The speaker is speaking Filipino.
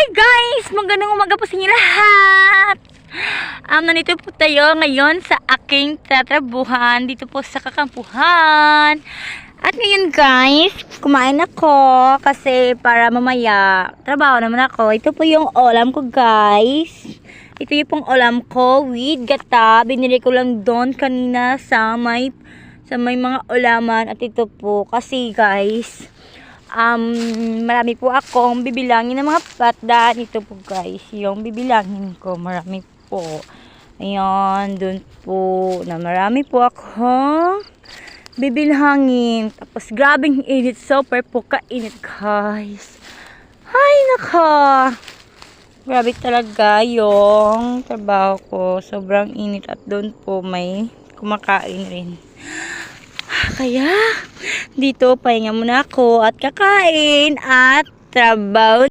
Guys, magandang umaga po sa inyo lahat. Nandito po tayo ngayon sa aking tatrabuhan dito po sa kakampuhan. At ngayon guys, kumain ako kasi para mamaya trabaho naman ako. Ito po yung ulam ko guys. Ito yung pong ulam ko with gata. Binili ko lang doon kanina sa may mga ulaman. At ito po kasi guys, marami po akong bibilangin ng mga patda. Ito po guys, yung bibilangin ko, marami po. Ayan, dun po, na marami po akong bibilangin. Tapos, grabing init, super po kainit guys. Ay, naka. Grabe talaga yung trabaho ko. Sobrang init at dun po may kumakain rin. Kaya, dito pahinga muna ako at kakain at trabaho.